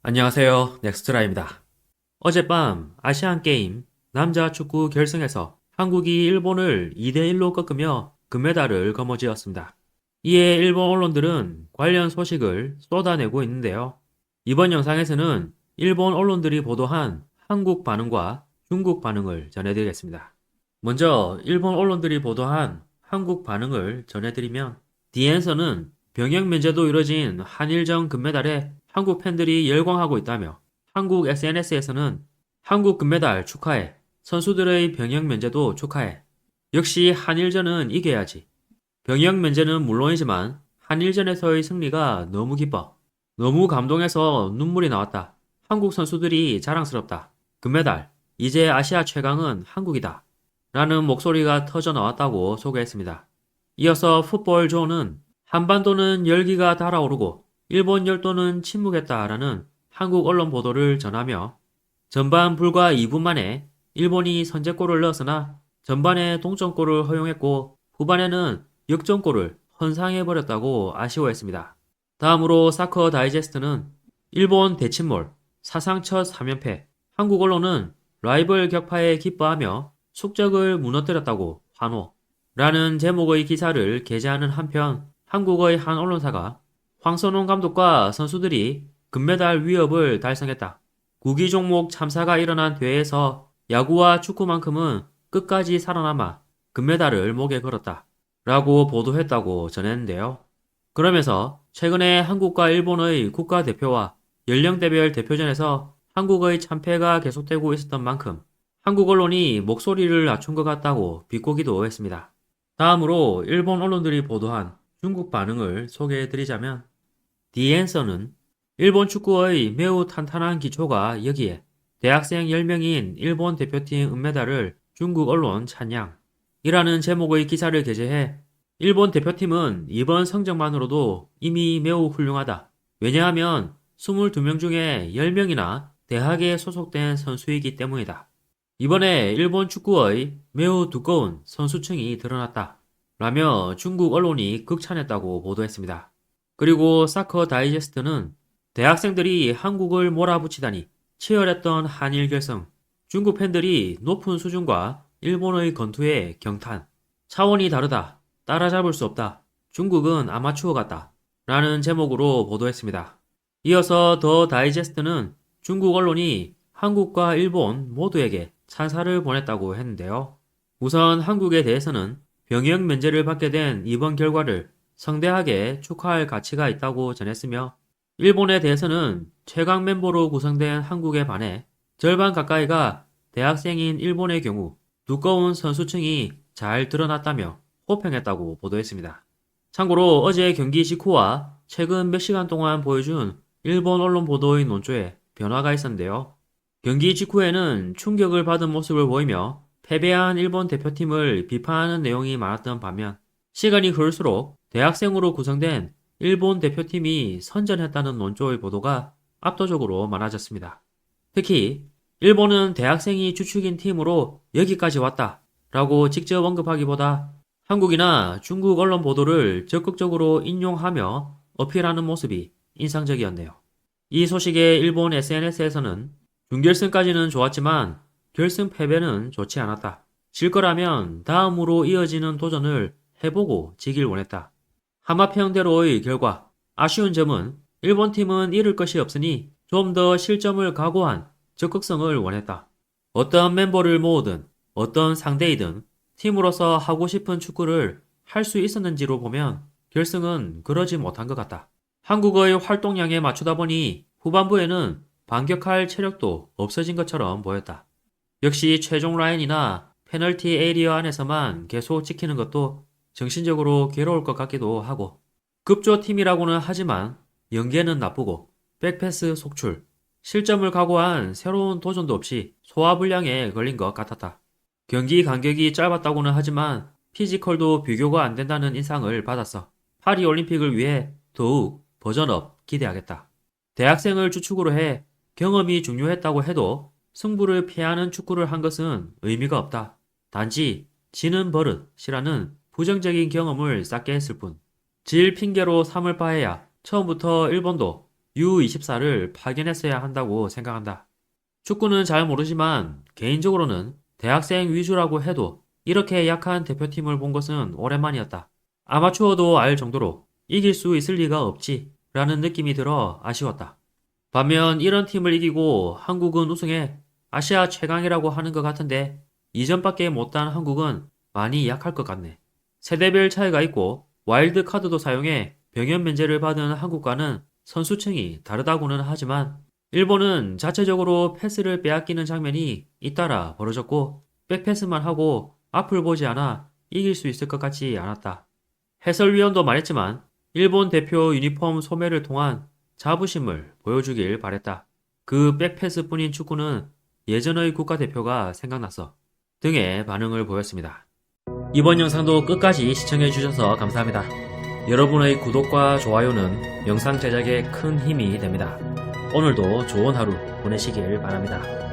안녕하세요. 넥스트라입니다. 어젯밤 아시안게임 남자 축구 결승에서 한국이 일본을 2대1로 꺾으며 금메달을 거머쥐었습니다. 이에 일본 언론들은 관련 소식을 쏟아내고 있는데요. 이번 영상에서는 일본 언론들이 보도한 한국 반응과 중국 반응을 전해드리겠습니다. 먼저 일본 언론들이 보도한 한국 반응을 전해드리면 디엔서는 병역 면제도 이뤄진 한일전 금메달에 한국 팬들이 열광하고 있다며 한국 SNS에서는 한국 금메달 축하해, 선수들의 병역 면제도 축하해, 역시 한일전은 이겨야지. 병역 면제는 물론이지만 한일전에서의 승리가 너무 기뻐. 너무 감동해서 눈물이 나왔다. 한국 선수들이 자랑스럽다. 금메달, 이제 아시아 최강은 한국이다. 라는 목소리가 터져 나왔다고 소개했습니다. 이어서 풋볼존은 한반도는 열기가 달아오르고 일본 열도는 침묵했다라는 한국 언론 보도를 전하며 전반 불과 2분 만에 일본이 선제골을 넣었으나 전반에 동점골을 허용했고 후반에는 역전골을 헌상해버렸다고 아쉬워했습니다. 다음으로 사커 다이제스트는 일본 대침몰, 사상 첫 3연패, 한국 언론은 라이벌 격파에 기뻐하며 숙적을 무너뜨렸다고 환호 라는 제목의 기사를 게재하는 한편 한국의 한 언론사가 황선홍 감독과 선수들이 금메달 위협을 달성했다. 구기 종목 참사가 일어난 대회에서 야구와 축구만큼은 끝까지 살아남아 금메달을 목에 걸었다. 라고 보도했다고 전했는데요. 그러면서 최근에 한국과 일본의 국가대표와 연령대별 대표전에서 한국의 참패가 계속되고 있었던 만큼 한국 언론이 목소리를 낮춘 것 같다고 비꼬기도 했습니다. 다음으로 일본 언론들이 보도한 중국 반응을 소개해드리자면 디앤서는 일본 축구의 매우 탄탄한 기초가 여기에 대학생 10명인 일본 대표팀 은메달을 중국 언론 찬양 이라는 제목의 기사를 게재해 일본 대표팀은 이번 성적만으로도 이미 매우 훌륭하다. 왜냐하면 22명 중에 10명이나 대학에 소속된 선수이기 때문이다. 이번에 일본 축구의 매우 두꺼운 선수층이 드러났다. 라며 중국 언론이 극찬했다고 보도했습니다. 그리고 사커 다이제스트는 대학생들이 한국을 몰아붙이다니 치열했던 한일 결승, 중국 팬들이 높은 수준과 일본의 건투에 경탄, 차원이 다르다, 따라잡을 수 없다, 중국은 아마추어 같다 라는 제목으로 보도했습니다. 이어서 더 다이제스트는 중국 언론이 한국과 일본 모두에게 찬사를 보냈다고 했는데요. 우선 한국에 대해서는 병역 면제를 받게 된 이번 결과를 성대하게 축하할 가치가 있다고 전했으며 일본에 대해서는 최강 멤버로 구성된 한국에 반해 절반 가까이가 대학생인 일본의 경우 두꺼운 선수층이 잘 드러났다며 호평했다고 보도했습니다. 참고로 어제 경기 직후와 최근 몇 시간 동안 보여준 일본 언론 보도의 논조에 변화가 있었는데요. 경기 직후에는 충격을 받은 모습을 보이며 패배한 일본 대표팀을 비판하는 내용이 많았던 반면 시간이 흐를수록 대학생으로 구성된 일본 대표팀이 선전했다는 논조의 보도가 압도적으로 많아졌습니다. 특히 일본은 대학생이 주축인 팀으로 여기까지 왔다 라고 직접 언급하기보다 한국이나 중국 언론 보도를 적극적으로 인용하며 어필하는 모습이 인상적이었네요. 이 소식에 일본 SNS에서는 준결승까지는 좋았지만 결승 패배는 좋지 않았다. 질 거라면 다음으로 이어지는 도전을 해보고 지길 원했다. 하마평대로의 결과, 아쉬운 점은 일본 팀은 잃을 것이 없으니 좀 더 실점을 각오한 적극성을 원했다. 어떤 멤버를 모으든 어떤 상대이든 팀으로서 하고 싶은 축구를 할 수 있었는지로 보면 결승은 그러지 못한 것 같다. 한국의 활동량에 맞추다 보니 후반부에는 반격할 체력도 없어진 것처럼 보였다. 역시 최종 라인이나 페널티 에리어 안에서만 계속 지키는 것도 정신적으로 괴로울 것 같기도 하고 급조팀이라고는 하지만 연계는 나쁘고 백패스 속출, 실점을 각오한 새로운 도전도 없이 소화불량에 걸린 것 같았다. 경기 간격이 짧았다고는 하지만 피지컬도 비교가 안 된다는 인상을 받았어. 파리올림픽을 위해 더욱 버전업 기대하겠다. 대학생을 주축으로 해 경험이 중요했다고 해도 승부를 피하는 축구를 한 것은 의미가 없다. 단지 지는 버릇이라는 부정적인 경험을 쌓게 했을 뿐. 질 핑계로 삼을 바에야 처음부터 일본도 U24를 파견했어야 한다고 생각한다. 축구는 잘 모르지만 개인적으로는 대학생 위주라고 해도 이렇게 약한 대표팀을 본 것은 오랜만이었다. 아마추어도 알 정도로 이길 수 있을 리가 없지 라는 느낌이 들어 아쉬웠다. 반면 이런 팀을 이기고 한국은 우승해 아시아 최강이라고 하는 것 같은데 이전밖에 못한 한국은 많이 약할 것 같네. 세대별 차이가 있고 와일드 카드도 사용해 병역 면제를 받은 한국과는 선수층이 다르다고는 하지만 일본은 자체적으로 패스를 빼앗기는 장면이 잇따라 벌어졌고 백패스만 하고 앞을 보지 않아 이길 수 있을 것 같지 않았다. 해설위원도 말했지만 일본 대표 유니폼 소매를 통한 자부심을 보여주길 바랬다. 그 백패스뿐인 축구는 예전의 국가대표가 생각났어. 등의 반응을 보였습니다. 이번 영상도 끝까지 시청해주셔서 감사합니다. 여러분의 구독과 좋아요는 영상 제작에 큰 힘이 됩니다. 오늘도 좋은 하루 보내시길 바랍니다.